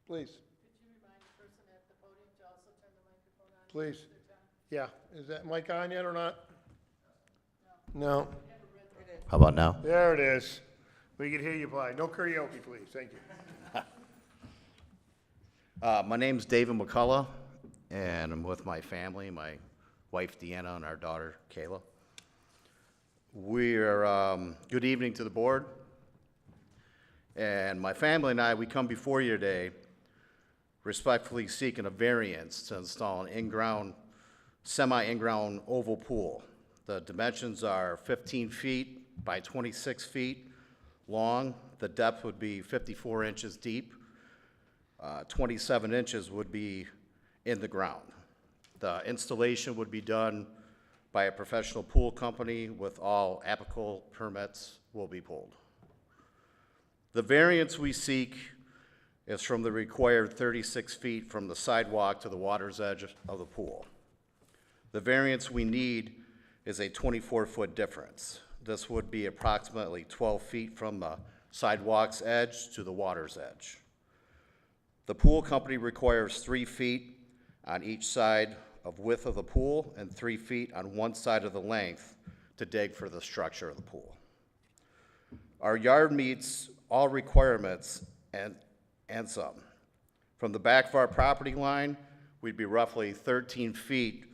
Please. Could you remind the person at the podium to also turn the microphone on? Please. Mr. John? Yeah, is that mic on yet or not? No. How about now? There it is. We can hear you play. No karaoke, please. Thank you. My name's David McCullough, and I'm with my family, my wife Deanna and our daughter Kayla. Good evening to the board. And my family and I, we come before you today respectfully seeking a variance to install an semi-in-ground oval pool. The dimensions are 15 feet by 26 feet long. The depth would be 54 inches deep. 27 inches would be in the ground. The installation would be done by a professional pool company with all applicable permits will be pulled. The variance we seek is from the required 36 feet from the sidewalk to the water's edge of the pool. The variance we need is a 24-foot difference. This would be approximately 12 feet from the sidewalk's edge to the water's edge. The pool company requires 3 feet on each side of width of the pool and 3 feet on one side of the length to dig for the structure of the pool. Our yard meets all requirements and some. From the back of our property line, we'd be roughly 13 feet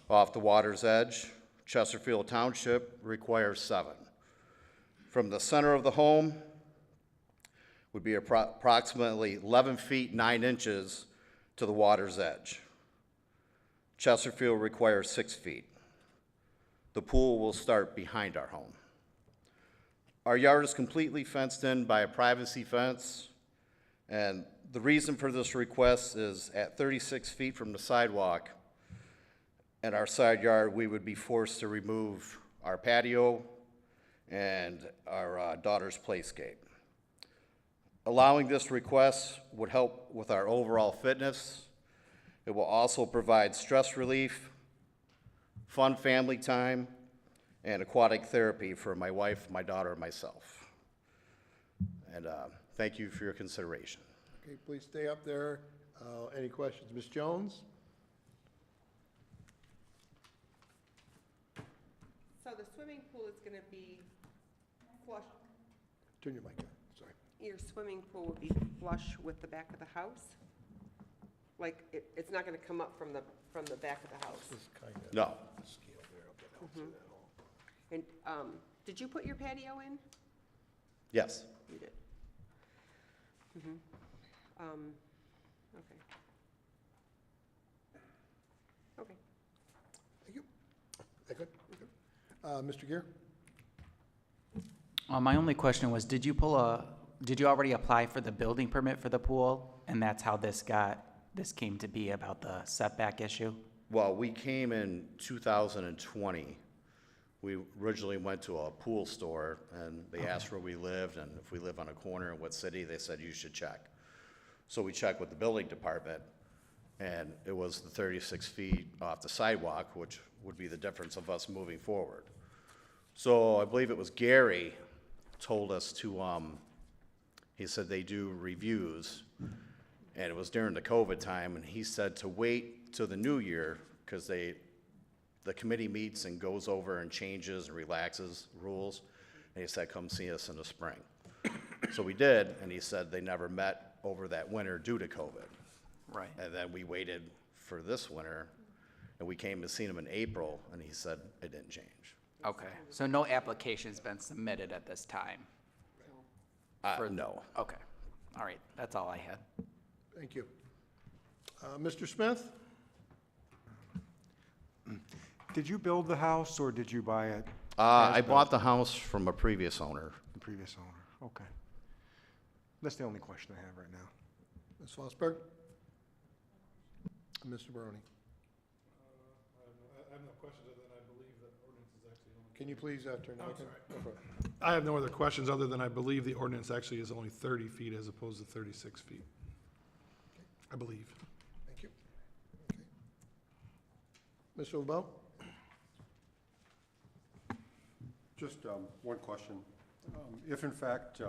off the water's edge. Chesterfield Township requires 7. From the center of the home would be approximately 11 feet 9 inches to the water's edge. Chesterfield requires 6 feet. The pool will start behind our home. Our yard is completely fenced in by a privacy fence, and the reason for this request is at 36 feet from the sidewalk and our side yard, we would be forced to remove our patio and our daughter's playscape. Allowing this request would help with our overall fitness. It will also provide stress relief, fun family time, and aquatic therapy for my wife, my daughter, and myself. And thank you for your consideration. Okay, please stay up there. Any questions? Ms. Jones? So the swimming pool is going to be flush, Turn your mic on, sorry. your swimming pool would be flush with the back of the house? Like, it's not going to come up from the back of the house? This is kind of No. scale there. Okay, that helps it at all. And did you put your patio in? Yes. You did. Okay. Okay. Thank you. That good? Good. Mr. Gear? My only question was, did you already apply for the building permit for the pool? And that's how this came to be about the setback issue? Well, we came in 2020. We originally went to a pool store, and they asked where we lived, and if we live on a corner in what city, they said you should check. So we checked with the building department, and it was the 36 feet off the sidewalk, which would be the difference of us moving forward. So I believe it was Gary told us to, he said they do reviews, and it was during the COVID time, and he said to wait till the new year, because the committee meets and goes over and changes and relaxes rules, and he said, come see us in the spring. So we did, and he said they never met over that winter due to COVID. Right. And then we waited for this winter, and we came to see him in April, and he said it didn't change. Okay, so no application's been submitted at this time? No. Okay, all right, that's all I had. Thank you. Mr. Smith? Did you build the house or did you buy it? I bought the house from a previous owner. The previous owner, okay. That's the only question I have right now. Ms. Fosberg? Mr. Barone? I have no questions other than I believe that ordinance is actually only. Can you please turn the mic on? Go for it. I have no other questions other than I believe the ordinance actually is only 30 feet as opposed to 36 feet. I believe. Thank you. Okay. Mr. LeBeau? Just one question. If in fact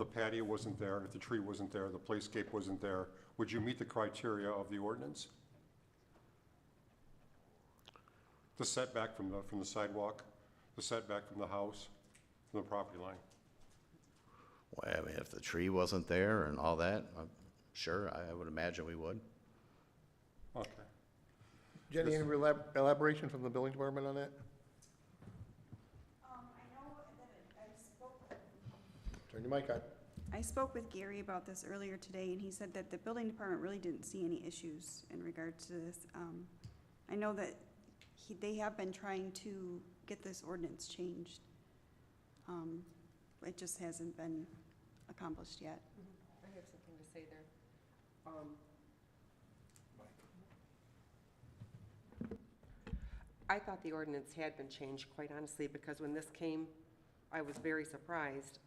the patio wasn't there, if the tree wasn't there, the playscape wasn't there, would you meet the criteria of the ordinance? The setback from the sidewalk, the setback from the house, from the property line? Well, I mean, if the tree wasn't there and all that, sure, I would imagine we would. Okay. Jenny, any elaboration from the building department on that? I know that I spoke, Turn your mic on. I spoke with Gary about this earlier today, and he said that the building department really didn't see any issues in regards to this. I know that they have been trying to get this ordinance changed. It just hasn't been accomplished yet. I have something to say there. I thought the ordinance had been changed, quite honestly, because when this came, I was very surprised.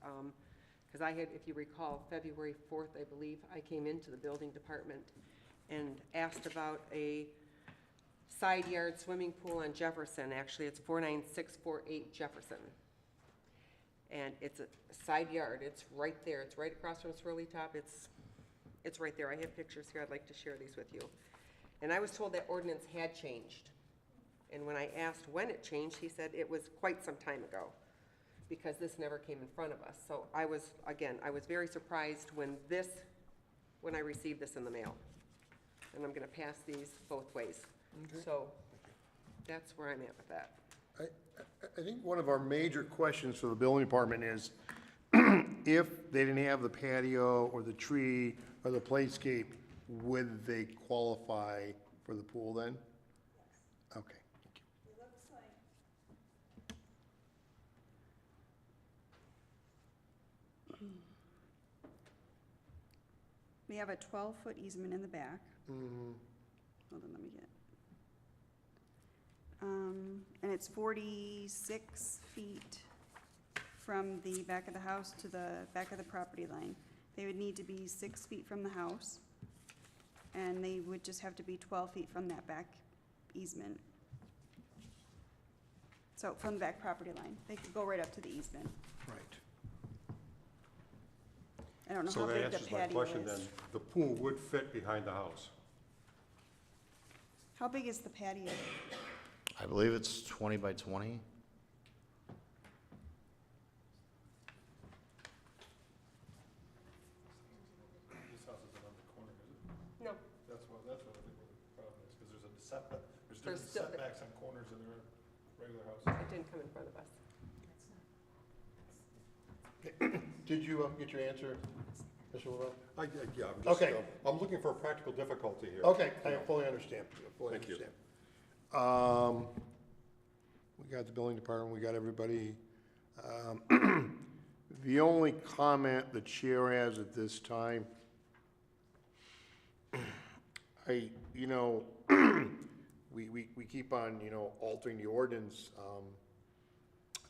Because I had, if you recall, February 4th, I believe, I came into the building department and asked about a side yard swimming pool on Jefferson. Actually, it's 49648 Jefferson. And it's a side yard. It's right there. It's right across from Swirly Top. It's right there. I have pictures here. I'd like to share these with you. And I was told that ordinance had changed. And when I asked when it changed, he said it was quite some time ago, because this never came in front of us. So I was very surprised when I received this in the mail. And I'm gonna pass these both ways. Okay. So that's where I'm at with that. I think one of our major questions for the building department is if they didn't have the patio or the tree or the playscape, would they qualify for the pool then? Okay, thank you. It looks like. We have a 12-foot easement in the back. Hold on, let me get. And it's 46 feet from the back of the house to the back of the property line. They would need to be 6 feet from the house, and they would just have to be 12 feet from that back easement. So from the back property line, they could go right up to the easement. Right. I don't know So how that big the answers my patio question then. is. The pool would fit behind the house. How big is the patio? I believe it's 20 by 20. This house isn't on the corner, is it? No, That's what I think what the problem is, because there's a setback, there's There's different still- setbacks on corners in the regular house. it didn't come in front of us. Did you get your answer, Mr. Lavelle? Yeah, I'm just, Okay. I'm looking for a practical difficulty here. Okay, I fully understand, fully Thank you. understand. We got the building department, we got everybody. The only comment the chair has at this time, we keep on, altering the ordinance.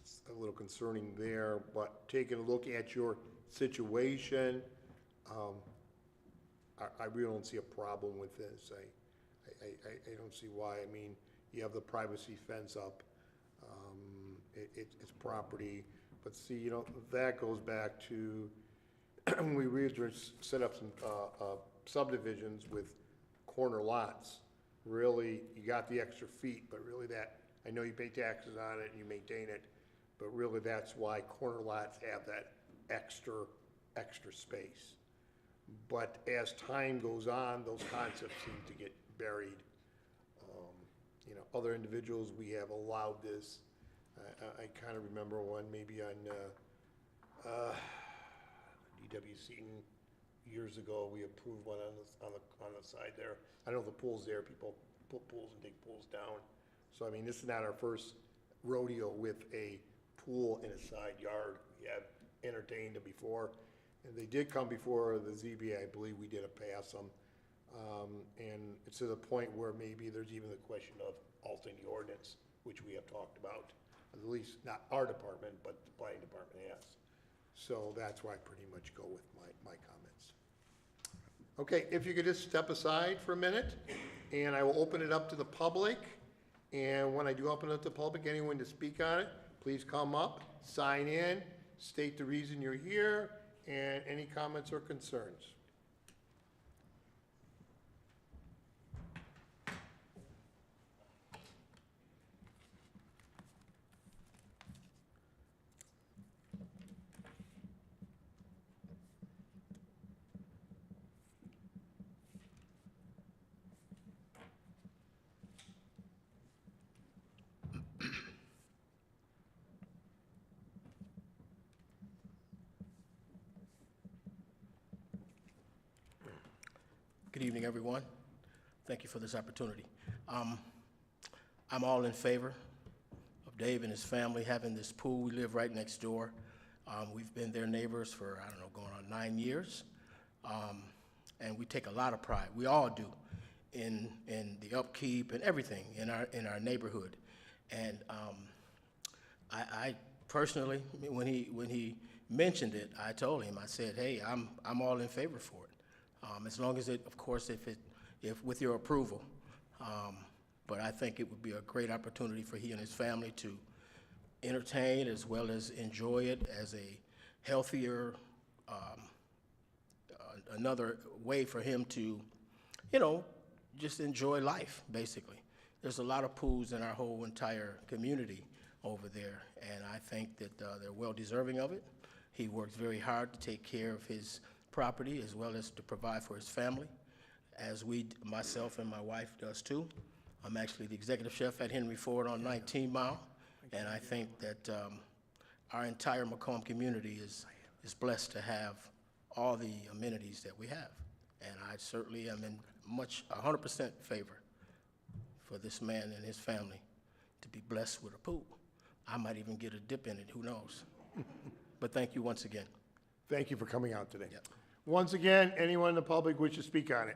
It's a little concerning there, but taking a look at your situation, I really don't see a problem with this. I don't see why. I mean, you have the privacy fence up. It's property, but see, that goes back to when we originally set up some subdivisions with corner lots. Really, you got the extra feet, but really I know you pay taxes on it and you maintain it, but really that's why corner lots have that extra space. But as time goes on, those concepts seem to get buried. Other individuals, we have allowed this. I kind of remember one maybe on D.W. Seaton years ago. We approved one on the side there. I know the pool's there. People put pools and dig pools down. So I mean, this is not our first rodeo with a pool in a side yard. We have entertained them before, and they did come before the ZBA. I believe we did pass them, and it's to the point where maybe there's even the question of altering the ordinance, which we have talked about. At least not our department, but the planning department has. So that's why I pretty much go with my comments. Okay, if you could just step aside for a minute, and I will open it up to the public. And when I do open it up to the public, anyone to speak on it, please come up, sign in, state the reason you're here, and any comments or concerns? Good evening, everyone. Thank you for this opportunity. I'm all in favor of Dave and his family having this pool. We live right next door. We've been their neighbors for, I don't know, going on 9 years. And we take a lot of pride, we all do, in the upkeep and everything in our neighborhood. And I personally, when he mentioned it, I told him, I said, hey, I'm all in favor for it. As long as it, of course, if with your approval. But I think it would be a great opportunity for he and his family to entertain as well as enjoy it as a healthier, another way for him to, just enjoy life, basically. There's a lot of pools in our whole entire community over there, and I think that they're well deserving of it. He works very hard to take care of his property as well as to provide for his family, as myself and my wife does too. I'm actually the executive chef at Henry Ford on 19 Mile, and I think that our entire Macomb community is blessed to have all the amenities that we have. And I certainly am in 100% favor for this man and his family to be blessed with a pool. I might even get a dip in it, who knows? But thank you once again. Thank you for coming out today. Yep. Once again, anyone in the public wish to speak on it?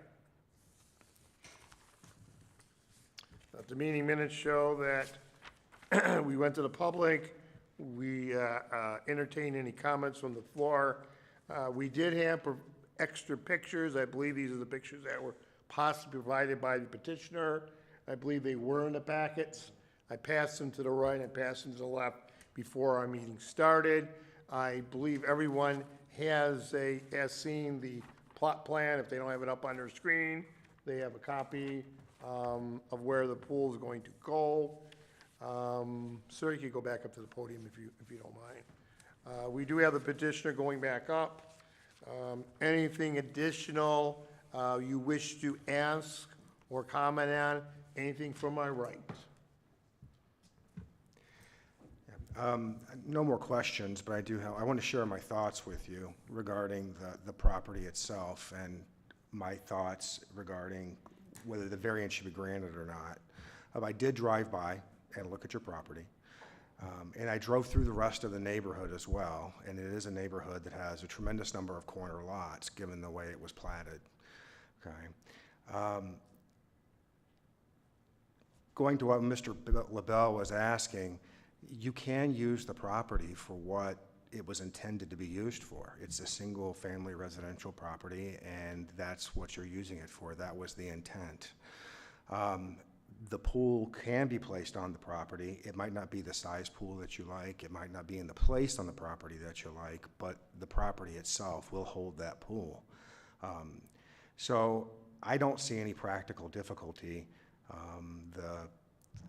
The meeting minutes show that we went to the public, we entertained any comments from the floor. We did have extra pictures. I believe these are the pictures that were possibly provided by the petitioner. I believe they were in the packets. I passed them to the right, I passed them to the left before our meeting started. I believe everyone has seen the plot plan. If they don't have it up on their screen, they have a copy of where the pool is going to go. Sir, you could go back up to the podium if you don't mind. We do have the petitioner going back up. Anything additional you wish to ask or comment on? Anything from my right? No more questions, but I want to share my thoughts with you regarding the property itself and my thoughts regarding whether the variance should be granted or not. I did drive by and look at your property, and I drove through the rest of the neighborhood as well, and it is a neighborhood that has a tremendous number of corner lots, given the way it was platted, okay? Going to what Mr. LaBelle was asking, you can use the property for what it was intended to be used for. It's a single-family residential property, and that's what you're using it for. That was the intent. The pool can be placed on the property. It might not be the size pool that you like. It might not be in the place on the property that you like, but the property itself will hold that pool. So I don't see any practical difficulty.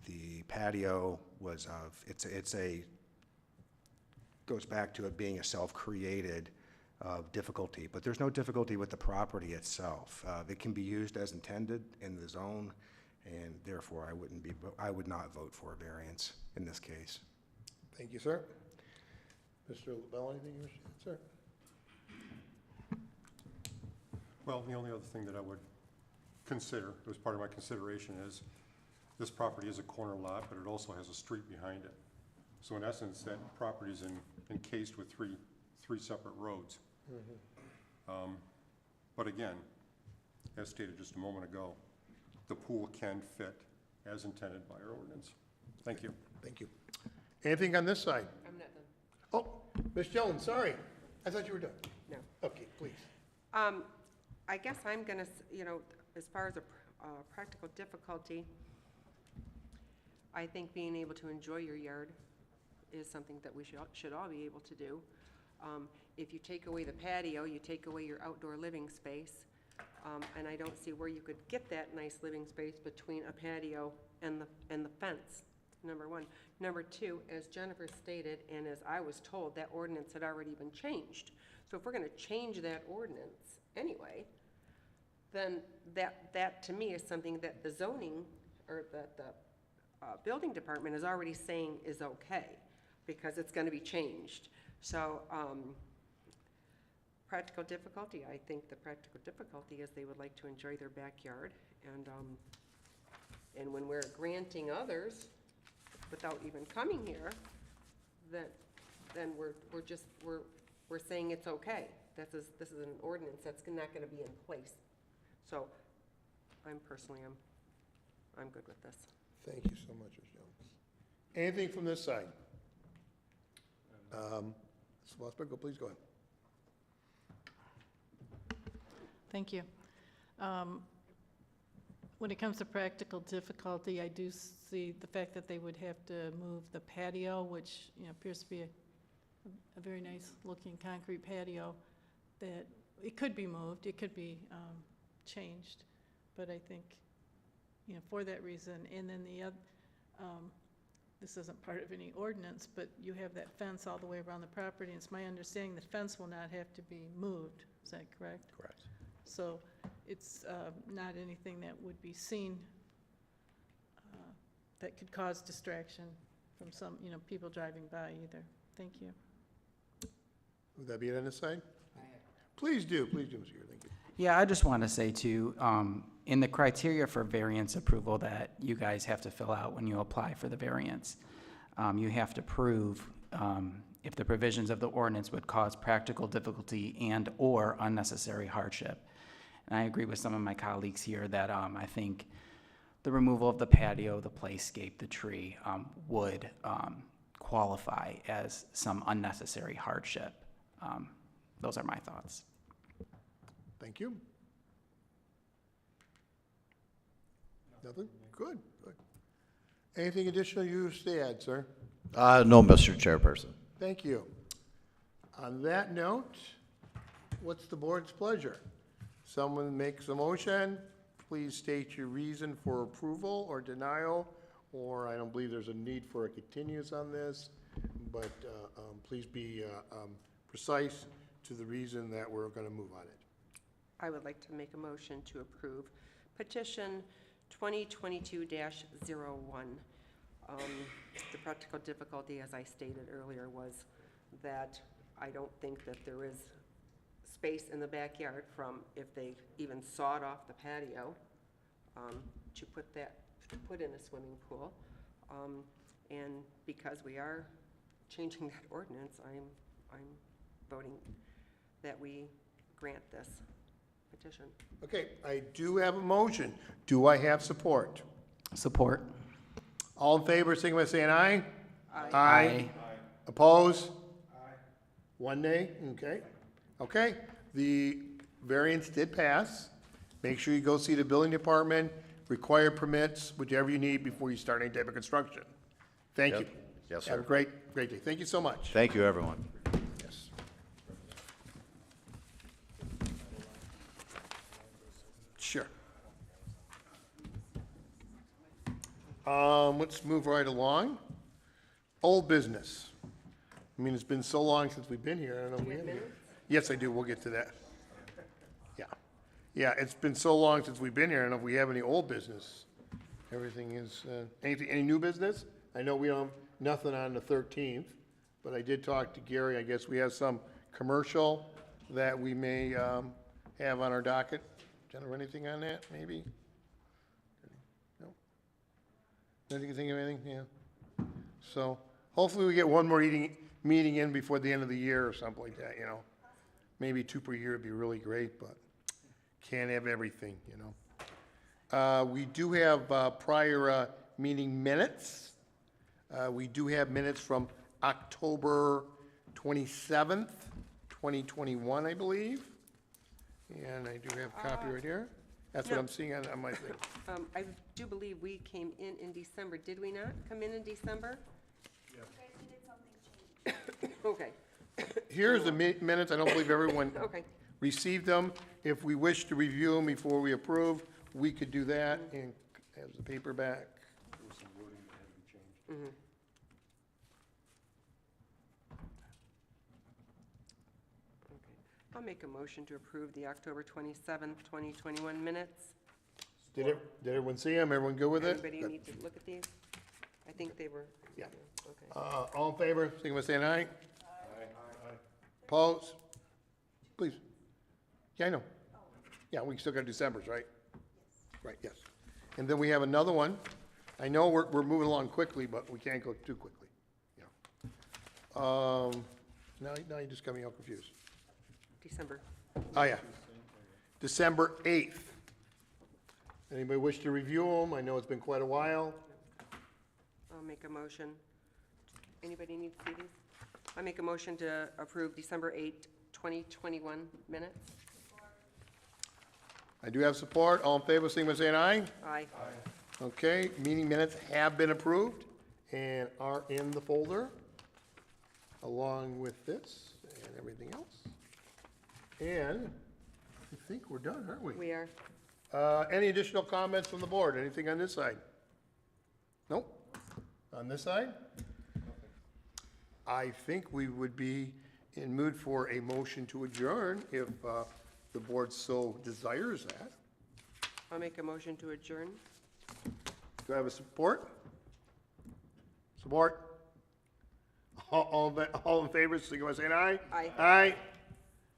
The patio was goes back to it being a self-created difficulty, but there's no difficulty with the property itself. It can be used as intended in the zone, and therefore I would not vote for a variance in this case. Thank you, sir. Mr. LaBelle, anything you wish to add, sir? Well, the only other thing that I would consider, as part of my consideration, is this property is a corner lot, but it also has a street behind it. So in essence, that property is encased with three separate roads. But again, as stated just a moment ago, the pool can fit as intended by our ordinance. Thank you. Thank you. Anything on this side? I'm not done. Oh, Ms. Jones, sorry. I thought you were done. No. Okay, please. I guess I'm gonna, as far as a practical difficulty, I think being able to enjoy your yard is something that we should all be able to do. if you take away the patio, you take away your outdoor living space. And I don't see where you could get that nice living space between a patio and the fence, number one. Number two, as Jennifer stated, and as I was told, that ordinance had already been changed. So if we're gonna change that ordinance anyway, then that to me is something that the zoning, or that the building department is already saying is okay, because it's gonna be changed. So, practical difficulty, I think the practical difficulty is they would like to enjoy their backyard, and when we're granting others without even coming here, then we're saying it's okay. This is an ordinance that's not gonna be in place. So, I'm good with this. Thank you so much, Ms. Jones. Anything from this side? Ms. Schlossberg, please go ahead. Thank you. When it comes to practical difficulty, I do see the fact that they would have to move the patio, which, appears to be a very nice looking concrete patio, that it could be moved, it could be changed, but I think, for that reason, and then the other, this isn't part of any ordinance, but you have that fence all the way around the property, and it's my understanding the fence will not have to be moved, is that correct? Correct. So it's not anything that would be seen that could cause distraction from some, people driving by either. Thank you. Would that be it on this side? Please do, Mr. Gear, thank you. Yeah, I just want to say too, in the criteria for variance approval that you guys have to fill out when you apply for the variance, you have to prove if the provisions of the ordinance would cause practical difficulty and/or unnecessary hardship. And I agree with some of my colleagues here that I think the removal of the patio, the playscape, the tree would qualify as some unnecessary hardship. Those are my thoughts. Thank you. Nothing? Good. Anything additional you wish to add, sir? No, Mr. Chairperson. Thank you. On that note, what's the board's pleasure? Someone makes a motion, please state your reason for approval or denial, or I don't believe there's a need for a continuance on this, but please be precise to the reason that we're going to move on it. I would like to make a motion to approve petition 2022-01. The practical difficulty, as I stated earlier, was that I don't think that there is space in the backyard from, if they even sawed off the patio, to put in a swimming pool. And because we are changing that ordinance, I'm voting that we grant this petition. Okay, I do have a motion. Do I have support? Support. All in favor, signify by saying aye. Aye. Aye. Oppose? Aye. One nay, okay. Okay, the variance did pass. Make sure you go see the building department, require permits, whichever you need before you start any type of construction. Thank you. Yes, Have a sir. great day. Thank you so much. Thank you, everyone. Yes. Sure. Let's move right along. Old business. I mean, it's been so long since we've been here. I don't know if we have any. Yes, I do. We'll get to that. Yeah. Yeah, it's been so long since we've been here. I don't know if we have any old business. Everything is, any new business? I know we don't have nothing on the 13th, but I did talk to Gary. I guess we have some commercial that we may have on our docket. Jennifer, anything on that, maybe? No? Don't you think of anything? Yeah. So hopefully we get one more meeting in before the end of the year or something like that, Maybe 2 per year would be really great, but can't have everything, We do have prior meeting minutes. We do have minutes from October 27th, 2021, I believe. And I do have a copy right here. That's what no. I'm seeing on my thing. I do believe we came in December. Did we not come in December? You guys needed something changed. Okay. here's the minutes, I don't believe everyone Okay. received them. If we wish to review them before we approve, we could do that and have the paper back. There was some wording that had to be changed. I'll make a motion to approve the October 27th, 2021 minutes. Did everyone see them? Everyone good with it? Anybody Good. need to look at these? I think they were. Yeah. Okay. All in favor, signify by saying aye. Aye. Opposed? Please. Yeah, I know. Yeah, we still got December's, right? Right, yes. And then we have another one. I know we're moving along quickly, but we can't go too quickly. Yeah. Now you just got me all confused. December. Oh, yeah. December 8th. Anybody wish to review them? I know it's been quite a while. I'll make a motion. Anybody need to see these? I make a motion to approve December 8th, 2021 minutes. I do have support. All in favor, signify by saying aye. Aye. Okay, meeting minutes have been approved and are in the folder, along with this and everything else. And I think we're done, aren't we? We are. Any additional comments from the board? Anything on this side? Nope. On this side? I think we would be in mood for a motion to adjourn if the board so desires that. I'll make a motion to adjourn. Do I have a support? Support? All in favor, signify by saying aye. Aye. Aye.